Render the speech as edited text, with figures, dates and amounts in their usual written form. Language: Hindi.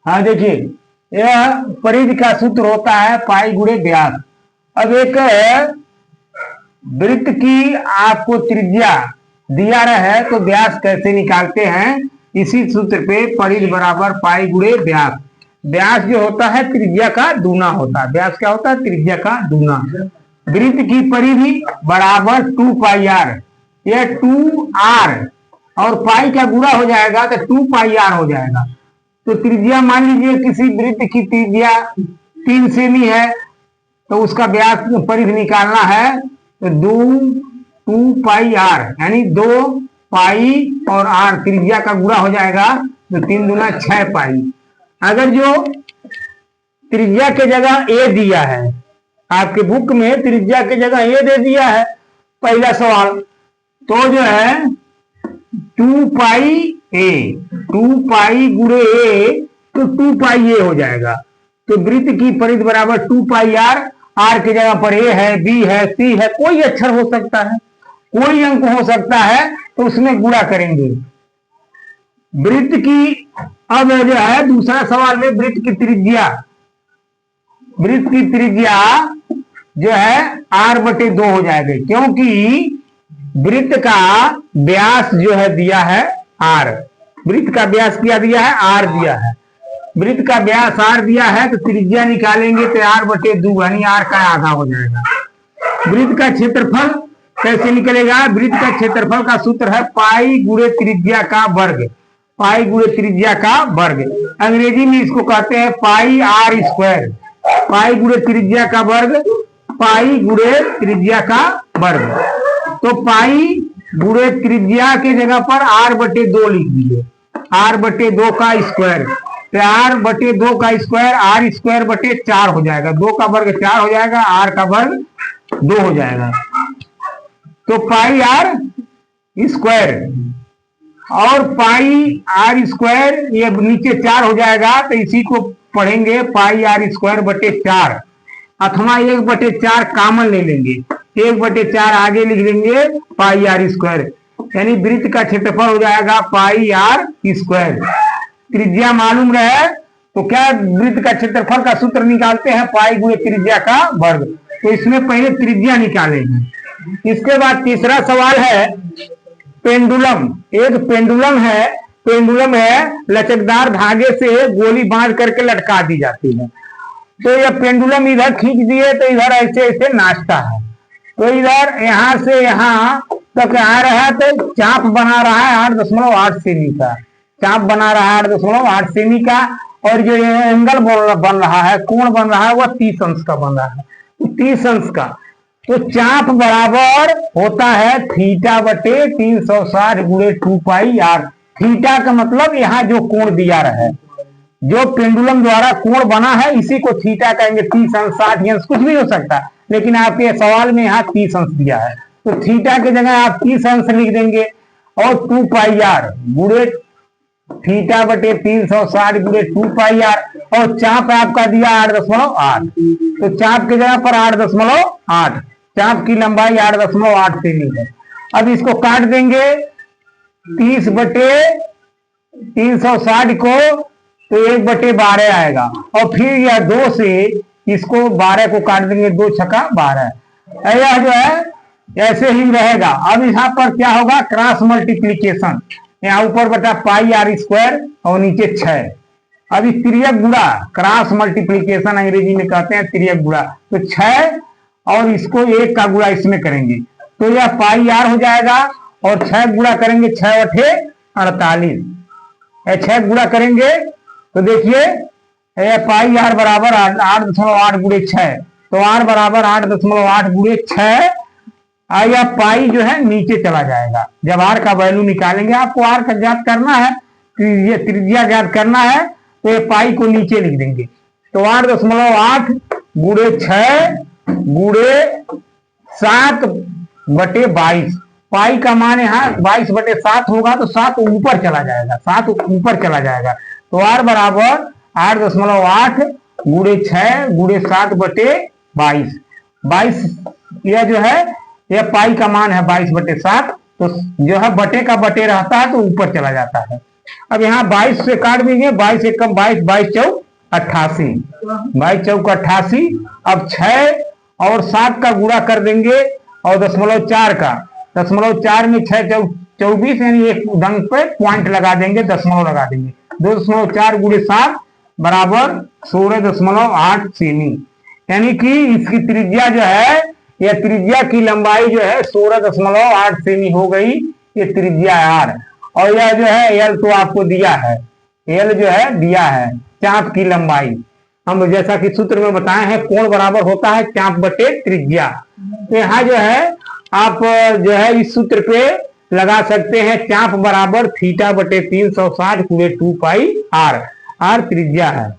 हाँ देखिए, यह परिधि का सूत्र होता है पाई गुणे व्यास। अब एक वृत्त की आपको त्रिज्या दिया रहे तो व्यास कैसे निकालते हैं, इसी सूत्र पे परिधि बराबर पाई गुणे व्यास। व्यास जो होता है त्रिज्या का दूना होता है। व्यास क्या होता है? त्रिज्या का दूना। वृत्त की परिधि बराबर 2 पाई आर। यह 2 आर और पाई का गुणा हो जाएगा तो 2 पाई आर हो जाएगा। तो त्रिज्या मान लीजिए किसी वृत्त की त्रिज्या 3 सेमी है तो उसका व्यास परिधि निकालना है तो 2 पाई आर, यानी 2 पाई और आर त्रिज्या का गुणा हो जाएगा तो 3 दूना 6 पाई। अगर जो त्रिज्या के जगह ए दिया है, आपके बुक में त्रिज्या के जगह ए दे दिया है पहला सवाल, तो जो है 2 पाई ए, 2 पाई गुणे ए तो 2 पाई ए हो जाएगा। तो वृत्त की परिधि बराबर 2 पाई आर। आर की जगह पर ए है, बी है, सी है, कोई अक्षर हो सकता है, कोई अंक हो सकता है, तो उसमें गुणा करेंगे वृत्त की। अब जो है दूसरा सवाल में वृत्त की त्रिज्या, वृत्त की त्रिज्या जो है आर बटे 2 हो जाएगी, क्योंकि वृत्त का व्यास जो है दिया है आर। वृत्त का व्यास क्या दिया है? आर दिया है। वृत्त का व्यास आर दिया है तो त्रिज्या निकालेंगे तो आर बटे 2, यानी आर का आधा हो जाएगा। वृत्त का क्षेत्रफल कैसे निकलेगा? वृत्त का क्षेत्रफल का सूत्र है पाई गुणे त्रिज्या का वर्ग। पाई गुणे त्रिज्या का वर्ग, अंग्रेजी में इसको कहते हैं पाई आर स्क्वायर। पाई गुणे त्रिज्या का वर्ग, पाई गुणे त्रिज्या का वर्ग। तो पाई गुणे त्रिज्या के जगह पर आर बटे 2 लिख दिए, आर बटे 2 का स्क्वायर। तो आर बटे 2 का स्क्वायर आर स्क्वायर बटे 4 हो जाएगा। 2 का वर्ग 4 हो जाएगा, आर का वर्ग 2 हो जाएगा। तो पाई आर स्क्वायर और पाई आर स्क्वायर, ये नीचे 4 हो जाएगा तो इसी को पढ़ेंगे पाई आर स्क्वायर बटे 4, अथवा 1/4 कामन ले लेंगे, 1/4 आगे लिख देंगे पाई आर स्क्वायर, यानी वृत्त का क्षेत्रफल हो जाएगा पाई आर स्क्वायर। त्रिज्या मालूम रहे तो क्या वृत्त का क्षेत्रफल का सूत्र निकालते हैं पाई गुणे त्रिज्या का वर्ग। तो इसमें पहले त्रिज्या निकालेंगे। इसके बाद तीसरा सवाल है पेंडुलम। एक पेंडुलम है, पेंडुलम है लचकदार धागे से गोली बांध करके लटका दी जाती है। तो यह पेंडुलम इधर खींच दिए तो इधर ऐसे ऐसे नाचता है, तो इधर यहां से यहां तक आ रहा है तो चाप बना रहा है 8.8 सेमी का, चाप बना रहा है 8.8 सेमी का, और जो एंगल बन रहा है, कोण बन रहा है, वह 30 अंश का बन रहा है, 30 अंश का। तो चाप बराबर होता है थीटा बटे 360 गुणे 2 पाई आर। थीटा का मतलब यहाँ जो कोण दिया रहा है, जो पेंडुलम द्वारा कोण बना है, इसी को थीटा कहेंगे। 30 अंश, 60 अंश, कुछ भी हो सकता है, लेकिन आपके सवाल में यहाँ 30 अंश दिया है, तो थीटा की जगह आप 30 अंश लिख देंगे और 2 पाई आर गुणे थीटा बटे 360 गुणे 2 पाई आर, और चाप आपका दिया 8.8, तो चाप की जगह पर 8.8, चाप की लंबाई 8.8 सेमी है। अब इसको काट देंगे 30 बटे 360 को, तो 1/12 आएगा, और फिर यह 2 से इसको 12 को काट देंगे, 2 छक्का 12। यह जो है ऐसे ही रहेगा। अब यहाँ पर क्या होगा? क्रॉस मल्टीप्लीकेशन, यहाँ ऊपर बटा पाई आर स्क्वायर और नीचे 6। अभी तिर्यक गुणा, क्रॉस मल्टीप्लीकेशन अंग्रेजी में कहते हैं तिर्यक गुणा, तो 6 और इसको 1 का गुणा इसमें करेंगे तो यह पाई आर हो जाएगा, और 6 गुणा करेंगे 6 बटे 48, 6 गुणा करेंगे तो देखिए पाई आर बराबर 8.8 गुणे 6, तो आर बराबर 8.8 गुणे 6। यह पाई जो है नीचे चला जाएगा। जब आर का वैल्यू निकालेंगे, आपको आर का ज्ञात करना है, ये त्रिज्या ज्ञात करना है, तो ये पाई को नीचे लिख देंगे। तो 8.8 गुणे 6 गुणे 7/22, पाई का मान यहाँ 22/7 होगा, तो 7 ऊपर चला जाएगा, 7 ऊपर चला जाएगा। तो आर बराबर 8.8 गुणे 6 गुणे 7/22, 22 यह जो है यह पाई का मान है 22/7, तो जो है बटे का बटे रहता है तो ऊपर चला जाता है, अब यहाँ 22 से काट देंगे, 22 एकम 22, 22 चौक 88, 22 चौक 88। अब 6 और 7 का गुणा कर देंगे और 0.4 का, 0.4 में 6 चौक 24, यानी एक ढंग पे पॉइंट लगा देंगे, दशमलव लगा देंगे। 2.4 गुणे 7 बराबर 16.8 सेमी, यानी कि इसकी त्रिज्या जो है, यह त्रिज्या की लंबाई जो है 16.8 सेमी हो गई, ये त्रिज्या आर। और यह जो है एल तो आपको दिया है, एल जो है दिया है चाप की लंबाई। हम जैसा कि सूत्र में बताए हैं, कोण बराबर होता है चाप बटे त्रिज्या। तो यहाँ जो है आप जो है इस सूत्र पे लगा सकते हैं, चाप बराबर थीटा बटे 360 गुणे 2 पाई आर, आर त्रिज्या है।